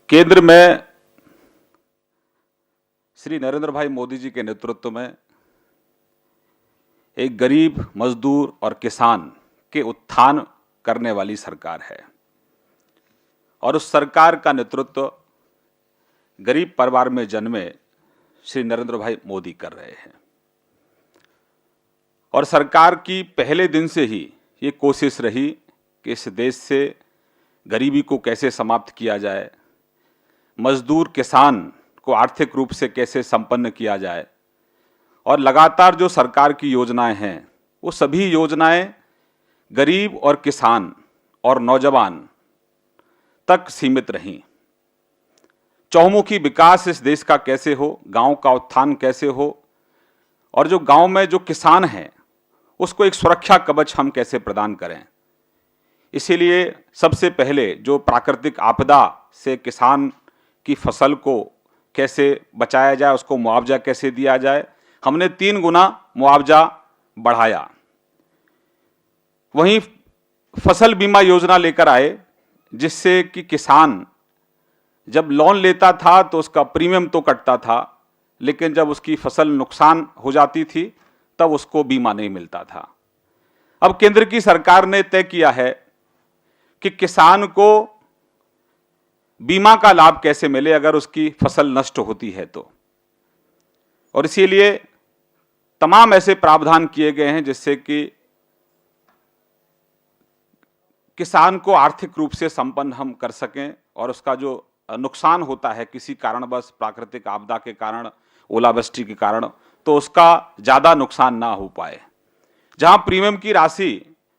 केंद्र में श्री नरेंद्र भाई मोदी जी के नेतृत्व में एक गरीब, मजदूर और किसान के उत्थान करने वाली सरकार है और उस सरकार का नेतृत्व गरीब परिवार में जन्मे श्री नरेंद्र भाई मोदी कर रहे हैं। और सरकार की पहले दिन से ही ये कोशिश रही कि इस देश से गरीबी को कैसे समाप्त किया जाए, मजदूर किसान को आर्थिक रूप से कैसे संपन्न किया जाए। और लगातार जो सरकार की योजनाएं हैं वो सभी योजनाएं गरीब और किसान और नौजवान तक सीमित रहीं। चहुमुखी विकास इस देश का कैसे हो, गांव का उत्थान कैसे हो, और जो गांव में जो किसान हैं उसको एक सुरक्षा कवच हम कैसे प्रदान करें। इसीलिए सबसे पहले जो प्राकृतिक आपदा से किसान की फसल को कैसे बचाया जाए, उसको मुआवजा कैसे दिया जाए, हमने 3 गुना मुआवजा बढ़ाया। वहीं फसल बीमा योजना लेकर आए, जिससे कि किसान जब लोन लेता था तो उसका प्रीमियम तो कटता था, लेकिन जब उसकी फसल नुकसान हो जाती थी तब उसको बीमा नहीं मिलता था। अब केंद्र की सरकार ने तय किया है कि किसान को बीमा का लाभ कैसे मिले अगर उसकी फसल नष्ट होती है तो, और इसीलिए तमाम ऐसे प्रावधान किए गए हैं जिससे कि किसान को आर्थिक रूप से संपन्न हम कर सकें और उसका जो नुकसान होता है किसी कारणवश, प्राकृतिक आपदा के कारण, ओलावृष्टि के कारण, तो उसका ज़्यादा नुकसान ना हो पाए। जहां प्रीमियम की राशि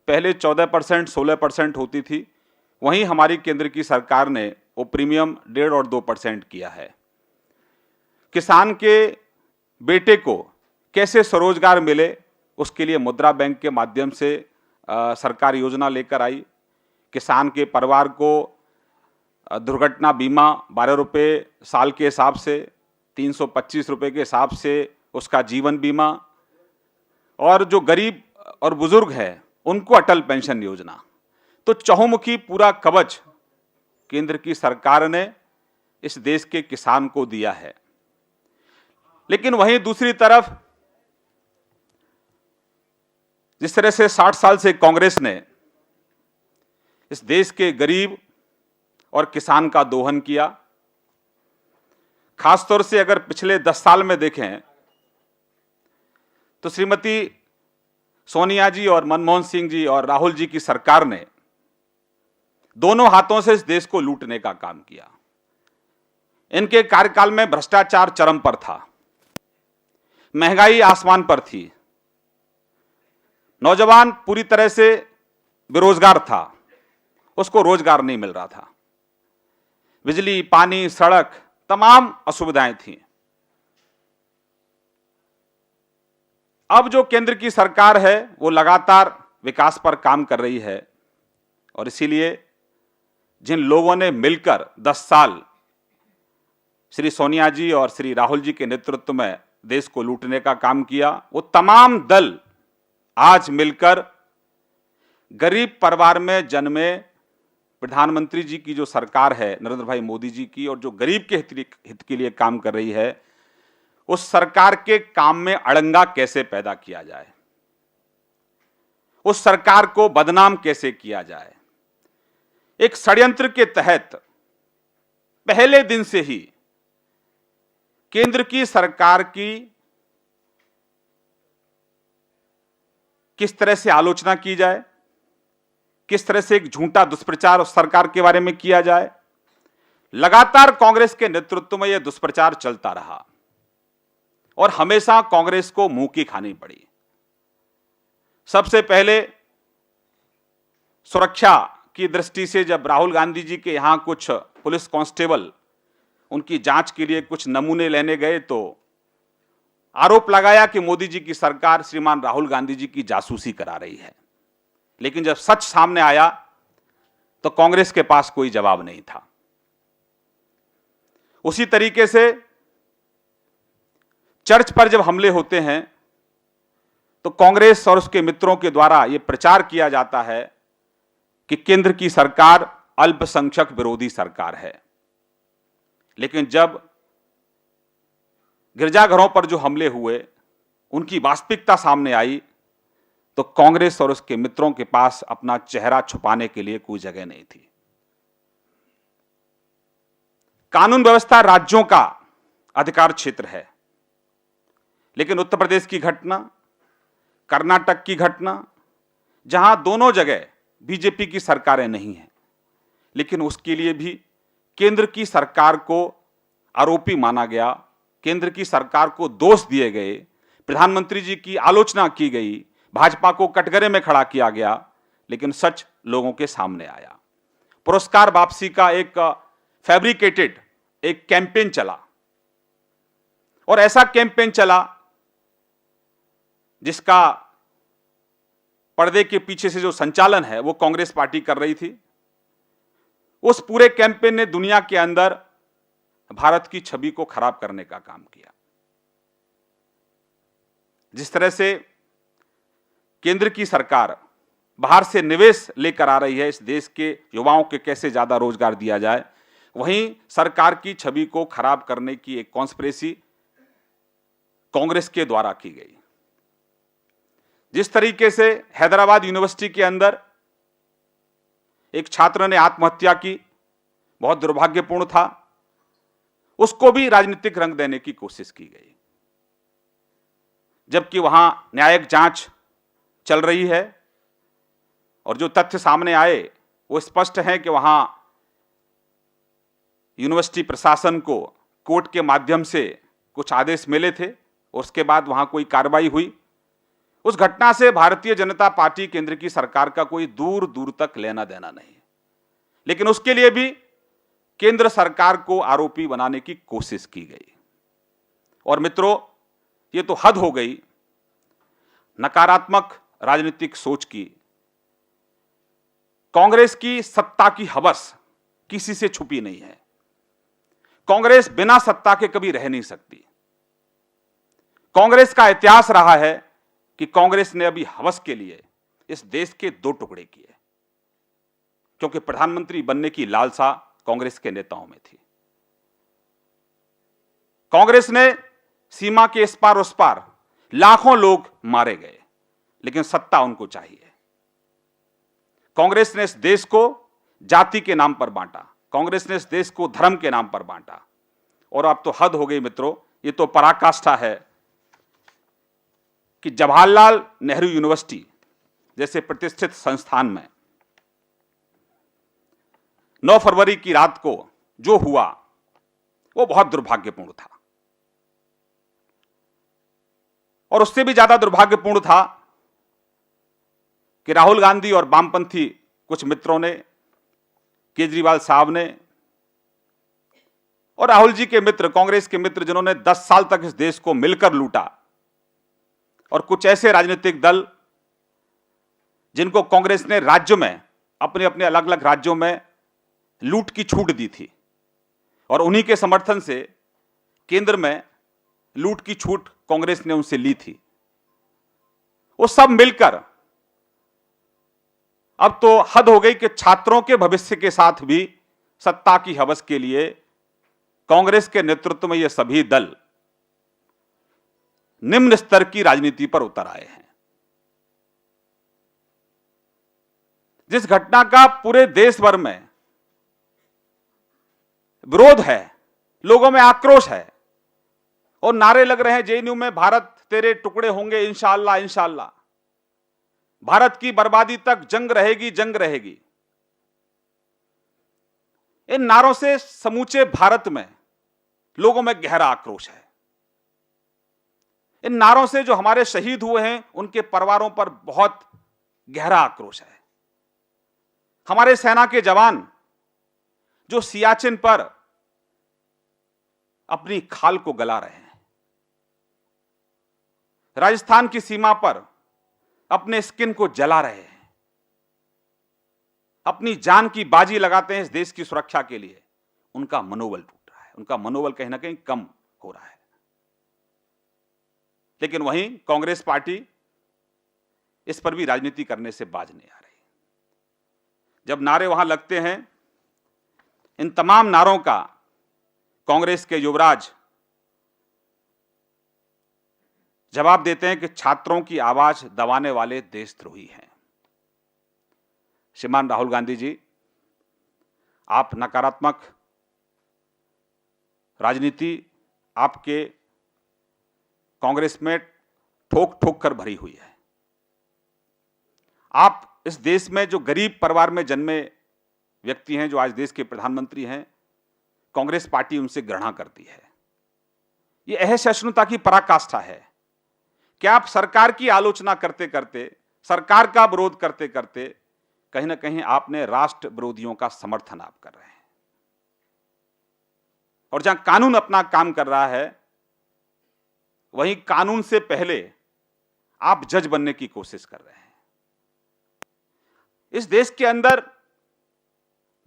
पहले 14%, 16% होती थी, वहीं हमारी केंद्र की सरकार ने वो प्रीमियम 1.5 और 2% किया है। किसान के बेटे को कैसे स्वरोजगार मिले, उसके लिए मुद्रा बैंक के माध्यम से सरकार योजना लेकर आई। किसान के परिवार को दुर्घटना बीमा 12 रुपये साल के हिसाब से, 325 रुपये के हिसाब से उसका जीवन बीमा, और जो गरीब और बुजुर्ग है उनको अटल पेंशन योजना। तो चहुमुखी पूरा कवच केंद्र की सरकार ने इस देश के किसान को दिया है। लेकिन वहीं दूसरी तरफ जिस तरह से 60 साल से कांग्रेस ने इस देश के गरीब और किसान का दोहन किया, खासतौर से अगर पिछले 10 साल में देखें तो श्रीमती सोनिया जी और मनमोहन सिंह जी और राहुल जी की सरकार ने दोनों हाथों से इस देश को लूटने का काम किया। इनके कार्यकाल में भ्रष्टाचार चरम पर था, महंगाई आसमान पर थी, नौजवान पूरी तरह से बेरोजगार था, उसको रोजगार नहीं मिल रहा था, बिजली, पानी, सड़क, तमाम असुविधाएं थीं। अब जो केंद्र की सरकार है वो लगातार विकास पर काम कर रही है, और इसीलिए जिन लोगों ने मिलकर 10 साल श्री सोनिया जी और श्री राहुल जी के नेतृत्व में देश को लूटने का काम किया, वो तमाम दल आज मिलकर गरीब परिवार में जन्मे प्रधानमंत्री जी की जो सरकार है नरेंद्र भाई मोदी जी की, और जो गरीब के हित के लिए काम कर रही है, उस सरकार के काम में अड़ंगा कैसे पैदा किया जाए, उस सरकार को बदनाम कैसे किया जाए। एक षड्यंत्र के तहत पहले दिन से ही केंद्र की सरकार की किस तरह से आलोचना की जाए, किस तरह से एक झूठा दुष्प्रचार उस सरकार के बारे में किया जाए। लगातार कांग्रेस के नेतृत्व में यह दुष्प्रचार चलता रहा और हमेशा कांग्रेस को मुंह की खानी पड़ी। सबसे पहले सुरक्षा की दृष्टि से जब राहुल गांधी जी के यहां कुछ पुलिस कांस्टेबल उनकी जांच के लिए कुछ नमूने लेने गए तो आरोप लगाया कि मोदी जी की सरकार श्रीमान राहुल गांधी जी की जासूसी करा रही है। लेकिन जब सच सामने आया तो कांग्रेस के पास कोई जवाब नहीं था। उसी तरीके से चर्च पर जब हमले होते हैं तो कांग्रेस और उसके मित्रों के द्वारा यह प्रचार किया जाता है कि केंद्र की सरकार अल्पसंख्यक विरोधी सरकार है। लेकिन जब गिरजाघरों पर जो हमले हुए, उनकी वास्तविकता सामने आई, तो कांग्रेस और उसके मित्रों के पास अपना चेहरा छुपाने के लिए कोई जगह नहीं थी। कानून व्यवस्था राज्यों का अधिकार क्षेत्र है, लेकिन उत्तर प्रदेश की घटना, कर्नाटक की घटना, जहां दोनों जगह बीजेपी की सरकारें नहीं हैं, लेकिन उसके लिए भी केंद्र की सरकार को आरोपी माना गया, केंद्र की सरकार को दोष दिए गए, प्रधानमंत्री जी की आलोचना की गई, भाजपा को कटघरे में खड़ा किया गया, लेकिन सच लोगों के सामने आया। पुरस्कार वापसी का एक फैब्रिकेटेड एक कैंपेन चला, और ऐसा कैंपेन चला जिसका पर्दे के पीछे से जो संचालन है वो कांग्रेस पार्टी कर रही थी। उस पूरे कैंपेन ने दुनिया के अंदर भारत की छवि को खराब करने का काम किया। जिस तरह से केंद्र की सरकार बाहर से निवेश लेकर आ रही है, इस देश के युवाओं के कैसे ज्यादा रोजगार दिया जाए, वहीं सरकार की छवि को खराब करने की एक कॉन्स्पिरेसी कांग्रेस के द्वारा की गई। जिस तरीके से हैदराबाद यूनिवर्सिटी के अंदर एक छात्र ने आत्महत्या की, बहुत दुर्भाग्यपूर्ण था, उसको भी राजनीतिक रंग देने की कोशिश की गई, जबकि वहां न्यायिक जांच चल रही है और जो तथ्य सामने आए वो स्पष्ट है कि वहां यूनिवर्सिटी प्रशासन को कोर्ट के माध्यम से कुछ आदेश मिले थे और उसके बाद वहां कोई कार्रवाई हुई। उस घटना से भारतीय जनता पार्टी केंद्र की सरकार का कोई दूर दूर तक लेना देना नहीं, लेकिन उसके लिए भी केंद्र सरकार को आरोपी बनाने की कोशिश की गई। और मित्रों, ये तो हद हो गई नकारात्मक राजनीतिक सोच की। कांग्रेस की सत्ता की हवस किसी से छुपी नहीं है। कांग्रेस बिना सत्ता के कभी रह नहीं सकती। कांग्रेस का इतिहास रहा है कि कांग्रेस ने अभी हवस के लिए इस देश के दो टुकड़े किए, क्योंकि प्रधानमंत्री बनने की लालसा कांग्रेस के नेताओं में थी। कांग्रेस ने सीमा के इस पार उस पार लाखों लोग मारे गए, लेकिन सत्ता उनको चाहिए। कांग्रेस ने इस देश को जाति के नाम पर बांटा, कांग्रेस ने इस देश को धर्म के नाम पर बांटा, और अब तो हद हो गई मित्रों। ये तो पराकाष्ठा है कि जवाहरलाल नेहरू यूनिवर्सिटी जैसे प्रतिष्ठित संस्थान में 9 फरवरी की रात को जो हुआ वो बहुत दुर्भाग्यपूर्ण था, और उससे भी ज्यादा दुर्भाग्यपूर्ण था कि राहुल गांधी और वामपंथी कुछ मित्रों ने, केजरीवाल साहब ने और राहुल जी के मित्र, कांग्रेस के मित्र, जिन्होंने 10 साल तक इस देश को मिलकर लूटा, और कुछ ऐसे राजनीतिक दल जिनको कांग्रेस ने राज्य में अपने अपने अलग अलग राज्यों में लूट की छूट दी थी, और उन्हीं के समर्थन से केंद्र में लूट की छूट कांग्रेस ने उनसे ली थी। वो सब मिलकर अब तो हद हो गई कि छात्रों के भविष्य के साथ भी सत्ता की हवस के लिए कांग्रेस के नेतृत्व में ये सभी दल निम्न स्तर की राजनीति पर उतर आए हैं। जिस घटना का पूरे देश भर में विरोध है, लोगों में आक्रोश है, और नारे लग रहे हैं जेएनयू में, भारत तेरे टुकड़े होंगे इंशाअल्लाह इंशाअल्लाह, भारत की बर्बादी तक जंग रहेगी जंग रहेगी। इन नारों से समूचे भारत में लोगों में गहरा आक्रोश है। इन नारों से जो हमारे शहीद हुए हैं उनके परिवारों पर बहुत गहरा आक्रोश है। हमारे सेना के जवान जो सियाचिन पर अपनी खाल को गला रहे हैं, राजस्थान की सीमा पर अपने स्किन को जला रहे हैं, अपनी जान की बाजी लगाते हैं इस देश की सुरक्षा के लिए, उनका मनोबल टूट रहा है, उनका मनोबल कहीं ना कहीं कम हो रहा है। लेकिन वहीं कांग्रेस पार्टी इस पर भी राजनीति करने से बाज नहीं आ रही। जब नारे वहां लगते हैं, इन तमाम नारों का कांग्रेस के युवराज जवाब देते हैं कि छात्रों की आवाज दबाने वाले देशद्रोही हैं। श्रीमान राहुल गांधी जी, आप नकारात्मक राजनीति आपके कांग्रेस में ठोक ठोक कर भरी हुई है। आप इस देश में जो गरीब परिवार में जन्मे व्यक्ति हैं, जो आज देश के प्रधानमंत्री हैं, कांग्रेस पार्टी उनसे घृणा करती है। यह असहिष्णुता की पराकाष्ठा है कि आप सरकार की आलोचना करते करते, सरकार का विरोध करते करते कहीं ना कहीं आपने राष्ट्र विरोधियों का समर्थन आप कर रहे हैं। और जहां कानून अपना काम कर रहा है, वहीं कानून से पहले आप जज बनने की कोशिश कर रहे हैं। इस देश के अंदर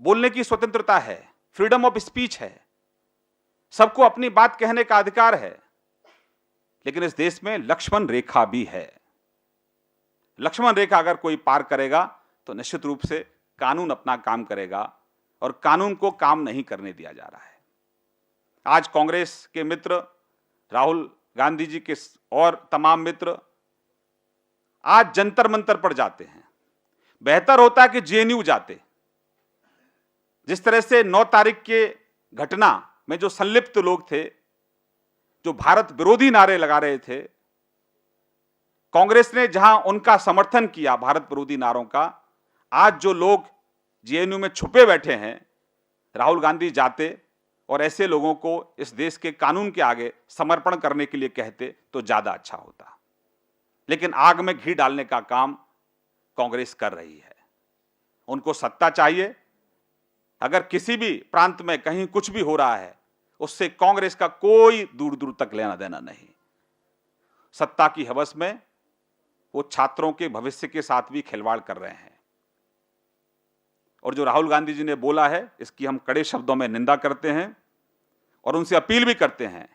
बोलने की स्वतंत्रता है, फ्रीडम ऑफ स्पीच है, सबको अपनी बात कहने का अधिकार है, लेकिन इस देश में लक्ष्मण रेखा भी है। लक्ष्मण रेखा अगर कोई पार करेगा तो निश्चित रूप से कानून अपना काम करेगा, और कानून को काम नहीं करने दिया जा रहा है। आज कांग्रेस के मित्र, राहुल गांधी जी के और तमाम मित्र आज जंतर मंतर पर जाते हैं। बेहतर होता है कि जेएनयू जाते। जिस तरह से 9 तारीख के घटना में जो संलिप्त लोग थे, जो भारत विरोधी नारे लगा रहे थे, कांग्रेस ने जहां उनका समर्थन किया भारत विरोधी नारों का, आज जो लोग जेएनयू में छुपे बैठे हैं, राहुल गांधी जाते और ऐसे लोगों को इस देश के कानून के आगे समर्पण करने के लिए कहते तो ज्यादा अच्छा होता। लेकिन आग में घी डालने का काम कांग्रेस कर रही है। उनको सत्ता चाहिए। अगर किसी भी प्रांत में कहीं कुछ भी हो रहा है, उससे कांग्रेस का कोई दूर दूर तक लेना देना नहीं। सत्ता की हवस में वो छात्रों के भविष्य के साथ भी खिलवाड़ कर रहे हैं। और जो राहुल गांधी जी ने बोला है, इसकी हम कड़े शब्दों में निंदा करते हैं और उनसे अपील भी करते हैं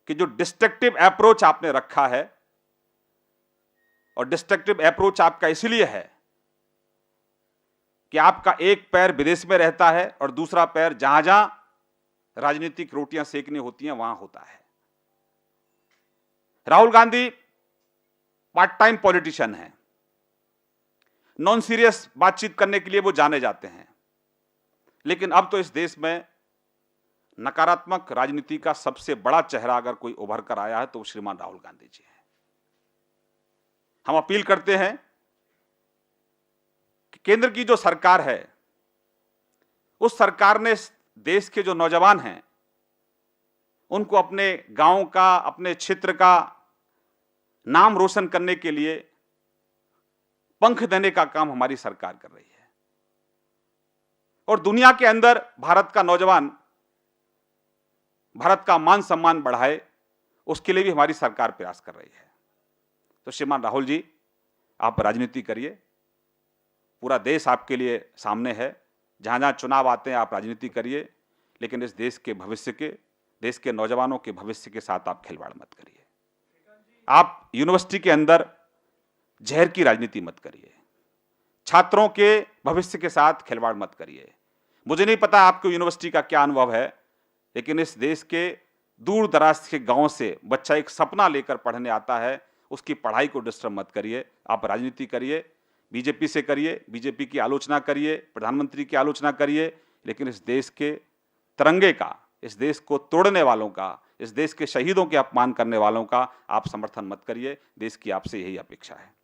कि जो डिस्ट्रक्टिव अप्रोच आपने रखा है, और डिस्ट्रक्टिव अप्रोच आपका इसलिए है कि आपका एक पैर विदेश में रहता है और दूसरा पैर जहां जहां राजनीतिक रोटियां सेकनी होती हैं वहां होता है। Rahul Gandhi part time politician है। नॉन सीरियस बातचीत करने के लिए वो जाने जाते हैं, लेकिन अब तो इस देश में नकारात्मक राजनीति का सबसे बड़ा चेहरा अगर कोई उभर कर आया है तो श्रीमान राहुल गांधी जी हैं। हम अपील करते हैं कि केंद्र की जो सरकार है, उस सरकार ने देश के जो नौजवान हैं उनको अपने गांव का, अपने क्षेत्र का नाम रोशन करने के लिए पंख देने का काम हमारी सरकार कर रही है। और दुनिया के अंदर भारत का नौजवान भारत का मान सम्मान बढ़ाए, उसके लिए भी हमारी सरकार प्रयास कर रही है। तो श्रीमान राहुल जी, आप राजनीति करिए। पूरा देश आपके लिए सामने है। जहां जहां चुनाव आते हैं आप राजनीति करिए, लेकिन इस देश के भविष्य के, देश के नौजवानों के भविष्य के साथ आप खिलवाड़ मत करिए। आप यूनिवर्सिटी के अंदर जहर की राजनीति मत करिए। छात्रों के भविष्य के साथ खिलवाड़ मत करिए। मुझे नहीं पता आपको यूनिवर्सिटी का क्या अनुभव है, लेकिन इस देश के दूर दराज के गांव से बच्चा एक सपना लेकर पढ़ने आता है, उसकी पढ़ाई को डिस्टर्ब मत करिए। आप राजनीति करिए, बीजेपी से करिए, बीजेपी की आलोचना करिए, प्रधानमंत्री की आलोचना करिए, लेकिन इस देश के तिरंगे का, इस देश को तोड़ने वालों का, इस देश के शहीदों के अपमान करने वालों का आप समर्थन मत करिए। देश की आपसे यही अपेक्षा है।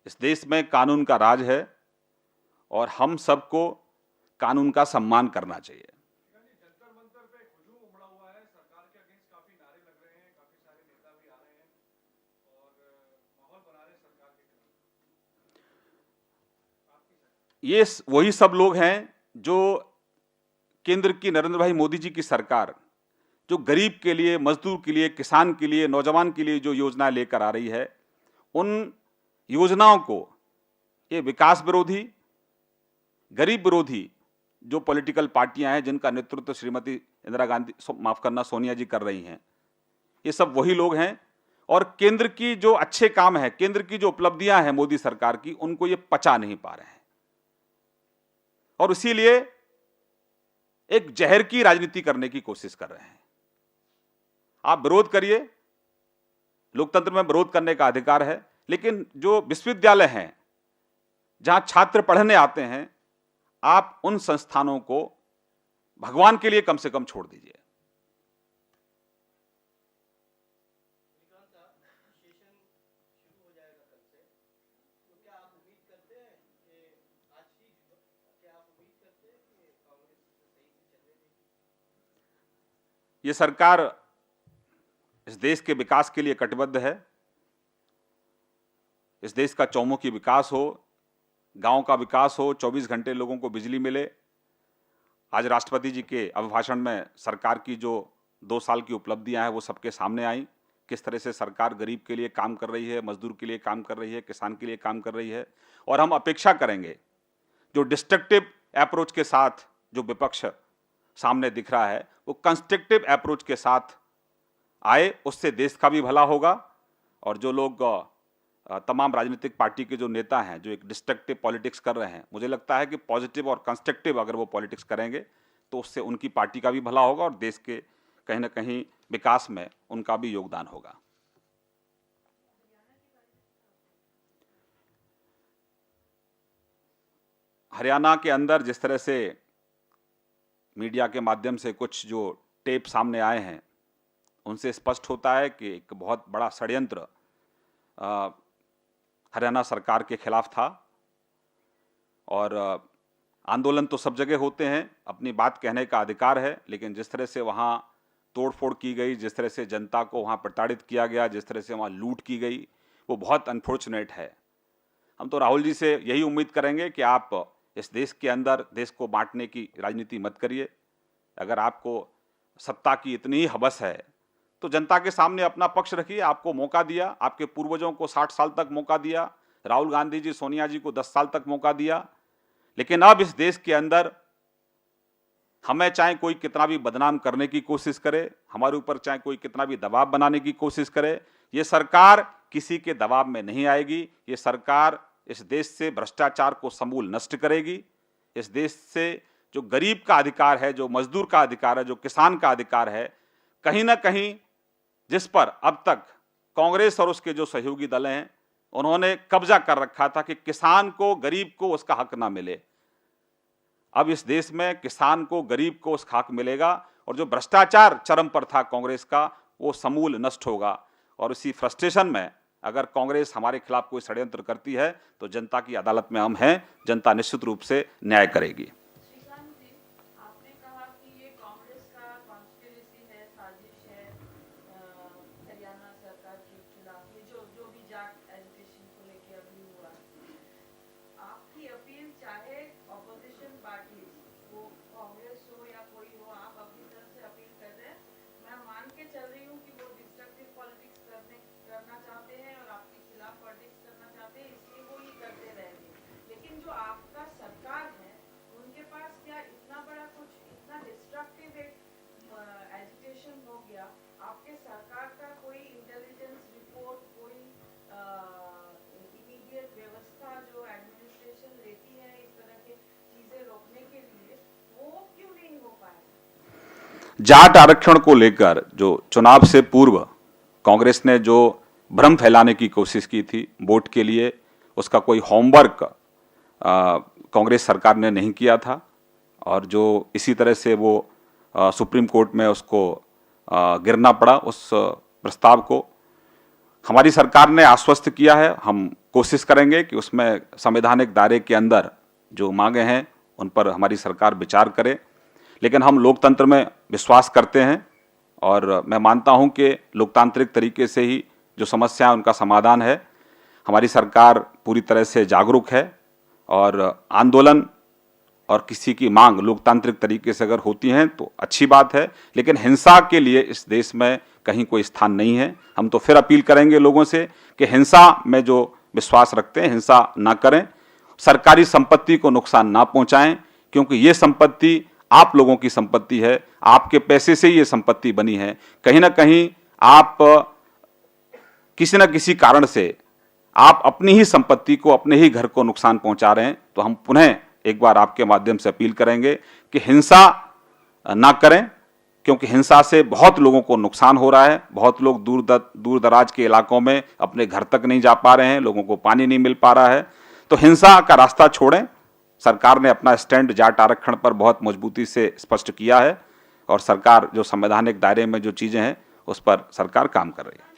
इस देश में कानून का राज है और हम सबको कानून का सम्मान करना चाहिए। जंतर मंतर पे हुजूम उमड़ा हुआ है, सरकार के अगेंस्ट काफी नारे लग रहे हैं, काफी सारे नेता भी आ रहे हैं और माहौल बना रहे हैं सरकार के खिलाफ। ये वही सब लोग हैं जो केंद्र की नरेंद्र भाई मोदी जी की सरकार, जो गरीब के लिए, मजदूर के लिए, किसान के लिए, नौजवान के लिए जो योजना लेकर आ रही है, उन योजनाओं को ये विकास विरोधी, गरीब विरोधी जो पॉलिटिकल पार्टियां हैं, जिनका नेतृत्व श्रीमती इंदिरा गांधी, माफ करना, सोनिया जी कर रही हैं, ये सब वही लोग हैं। और केंद्र की जो अच्छे काम है, केंद्र की जो उपलब्धियां हैं मोदी सरकार की, उनको ये पचा नहीं पा रहे हैं और इसीलिए एक जहर की राजनीति करने की कोशिश कर रहे हैं। आप विरोध करिए, लोकतंत्र में विरोध करने का अधिकार है, लेकिन जो विश्वविद्यालय हैं जहां छात्र पढ़ने आते हैं, आप उन संस्थानों को भगवान के लिए कम से कम छोड़ दीजिए। ये सरकार इस देश के विकास के लिए कटिबद्ध है। इस देश का चौमुखी विकास हो, गांव का विकास हो, 24 घंटे लोगों को बिजली मिले। आज राष्ट्रपति जी के अभिभाषण में सरकार की जो 2 साल की उपलब्धियां हैं वो सबके सामने आई। किस तरह से सरकार गरीब के लिए काम कर रही है, मजदूर के लिए काम कर रही है, किसान के लिए काम कर रही है। और हम अपेक्षा करेंगे जो डिस्ट्रक्टिव अप्रोच के साथ जो विपक्ष सामने दिख रहा है, वो कंस्ट्रक्टिव अप्रोच के साथ आए, उससे देश का भी भला होगा। और जो लोग तमाम राजनीतिक पार्टी के जो नेता हैं जो एक डिस्ट्रक्टिव पॉलिटिक्स कर रहे हैं, मुझे लगता है कि पॉजिटिव और कंस्ट्रक्टिव अगर वो पॉलिटिक्स करेंगे तो उससे उनकी पार्टी का भी भला होगा और देश के कहीं ना कहीं विकास में उनका भी योगदान होगा। हरियाणा के अंदर जिस तरह से मीडिया के माध्यम से कुछ जो टेप सामने आए हैं, उनसे स्पष्ट होता है कि एक बहुत बड़ा षड्यंत्र हरियाणा सरकार के खिलाफ था। और आंदोलन तो सब जगह होते हैं, अपनी बात कहने का अधिकार है, लेकिन जिस तरह से वहाँ तोड़फोड़ की गई, जिस तरह से जनता को वहाँ प्रताड़ित किया गया, जिस तरह से वहाँ लूट की गई, वो बहुत अनफॉर्चुनेट है। हम तो राहुल जी से यही उम्मीद करेंगे कि आप इस देश के अंदर देश को बांटने की राजनीति मत करिए। अगर आपको सत्ता की इतनी ही हवस है तो जनता के सामने अपना पक्ष रखिए। आपको मौका दिया, आपके पूर्वजों को 60 साल तक मौका दिया, राहुल गांधी जी, सोनिया जी को 10 साल तक मौका दिया, लेकिन अब इस देश के अंदर हमें चाहे कोई कितना भी बदनाम करने की कोशिश करे, हमारे ऊपर चाहे कोई कितना भी दबाव बनाने की कोशिश करे, ये सरकार किसी के दबाव में नहीं आएगी। ये सरकार इस देश से भ्रष्टाचार को समूल नष्ट करेगी। इस देश से जो गरीब का अधिकार है, जो मजदूर का अधिकार है, जो किसान का अधिकार है, कहीं ना कहीं जिस पर अब तक कांग्रेस और उसके जो सहयोगी दल हैं उन्होंने कब्जा कर रखा था कि किसान को, गरीब को उसका हक ना मिले, अब इस देश में किसान को, गरीब को उसका हक मिलेगा और जो भ्रष्टाचार चरम पर था कांग्रेस का, वो समूल नष्ट होगा। और इसी फ्रस्ट्रेशन में अगर कांग्रेस हमारे खिलाफ कोई षड्यंत्र करती है तो जनता की अदालत में हम हैं, जनता निश्चित रूप से न्याय करेगी। श्रीकांत जी, आपने कहा कि ये कांग्रेस का कॉन्स्पिरेसी है, साजिश है हरियाणा सरकार के खिलाफ, ये जो भी जाट एजुकेशन को लेके अभी हुआ। आपकी अपील चाहे ऑपोजिशन पार्टी वो कांग्रेस हो या कोई हो, आप अपनी तरफ से अपील कर रहे हैं। मैं मान के चल रही हूँ कि वो डिस्ट्रक्टिव पॉलिटिक्स करना चाहते हैं और आपके खिलाफ पॉलिटिक्स करना चाहते हैं, इसलिए वो ये करते रहेंगे। लेकिन जो आपका सरकार है उनके पास क्या इतना बड़ा कुछ, इतना डिस्ट्रक्टिव एक एजुकेशन हो गया, आपके सरकार का कोई इंटेलिजेंस रिपोर्ट, कोई इमीडिएट व्यवस्था जो एडमिनिस्ट्रेशन लेती है इस तरह की चीजें रोकने के लिए, वो क्यों नहीं हो पाए? जाट आरक्षण को लेकर जो चुनाव से पूर्व कांग्रेस ने जो भ्रम फैलाने की कोशिश की थी वोट के लिए, उसका कोई होमवर्क कांग्रेस सरकार ने नहीं किया था और जो इसी तरह से वो सुप्रीम कोर्ट में उसको गिरना पड़ा, उस प्रस्ताव को हमारी सरकार ने आश्वस्त किया है। हम कोशिश करेंगे कि उसमें संवैधानिक दायरे के अंदर जो मांगे हैं उन पर हमारी सरकार विचार करे, लेकिन हम लोकतंत्र में विश्वास करते हैं और मैं मानता हूं कि लोकतांत्रिक तरीके से ही जो समस्या है उनका समाधान है। हमारी सरकार पूरी तरह से जागरूक है और आंदोलन और किसी की मांग लोकतांत्रिक तरीके से अगर होती हैं तो अच्छी बात है, लेकिन हिंसा के लिए इस देश में कहीं कोई स्थान नहीं है। हम तो फिर अपील करेंगे लोगों से कि हिंसा में जो विश्वास रखते हैं हिंसा ना करें, सरकारी संपत्ति को नुकसान ना पहुंचाएं, क्योंकि ये संपत्ति आप लोगों की संपत्ति है, आपके पैसे से ही ये संपत्ति बनी है। कहीं ना कहीं आप किसी न किसी कारण से आप अपनी ही संपत्ति को, अपने ही घर को नुकसान पहुंचा रहे हैं, तो हम पुनः एक बार आपके माध्यम से अपील करेंगे कि हिंसा ना करें, क्योंकि हिंसा से बहुत लोगों को नुकसान हो रहा है। बहुत लोग दूर दराज के इलाकों में अपने घर तक नहीं जा पा रहे हैं, लोगों को पानी नहीं मिल पा रहा है। तो हिंसा का रास्ता छोड़ें। सरकार ने अपना स्टैंड जाट आरक्षण पर बहुत मजबूती से स्पष्ट किया है और सरकार जो संवैधानिक दायरे में जो चीजें हैं उस पर सरकार काम कर रही है।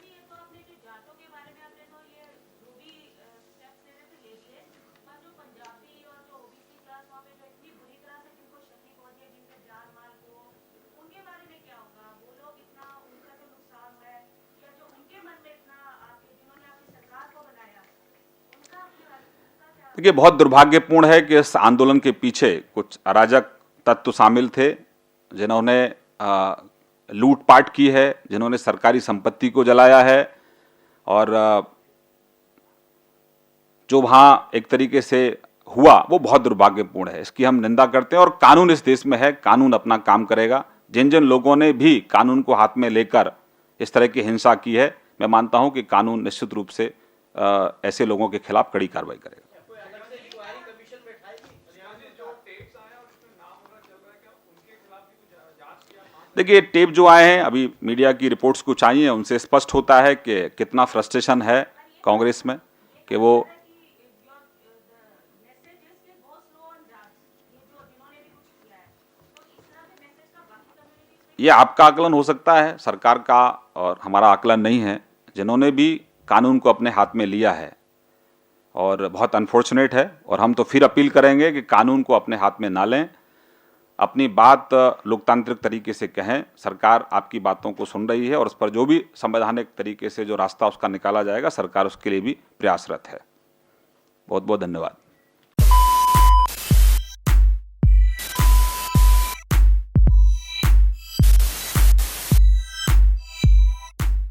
देखिए, बहुत दुर्भाग्यपूर्ण है कि इस आंदोलन के पीछे कुछ अराजक तत्व शामिल थे, जिन्होंने लूटपाट की है, जिन्होंने सरकारी संपत्ति को जलाया है और जो वहां एक तरीके से हुआ वो बहुत दुर्भाग्यपूर्ण है। इसकी हम निंदा करते हैं और कानून इस देश में है, कानून अपना काम करेगा। जिन जिन लोगों ने भी कानून को हाथ में लेकर इस तरह की हिंसा की है, मैं मानता हूं कि कानून निश्चित रूप से ऐसे लोगों के खिलाफ कड़ी कार्रवाई करेगा। देखिए, टेप जो आए हैं, अभी मीडिया की रिपोर्ट्स कुछ आई हैं, उनसे स्पष्ट होता है कि कितना फ्रस्ट्रेशन है कांग्रेस में कि वो ये आपका आकलन हो सकता है, सरकार का और हमारा आकलन नहीं है। जिन्होंने भी कानून को अपने हाथ में लिया है और बहुत अनफॉर्चुनेट है, और हम तो फिर अपील करेंगे कि कानून को अपने हाथ में ना लें, अपनी बात लोकतांत्रिक तरीके से कहें। सरकार आपकी बातों को सुन रही है और उस पर जो भी संवैधानिक तरीके से जो रास्ता उसका निकाला जाएगा, सरकार उसके लिए भी प्रयासरत है। बहुत बहुत धन्यवाद।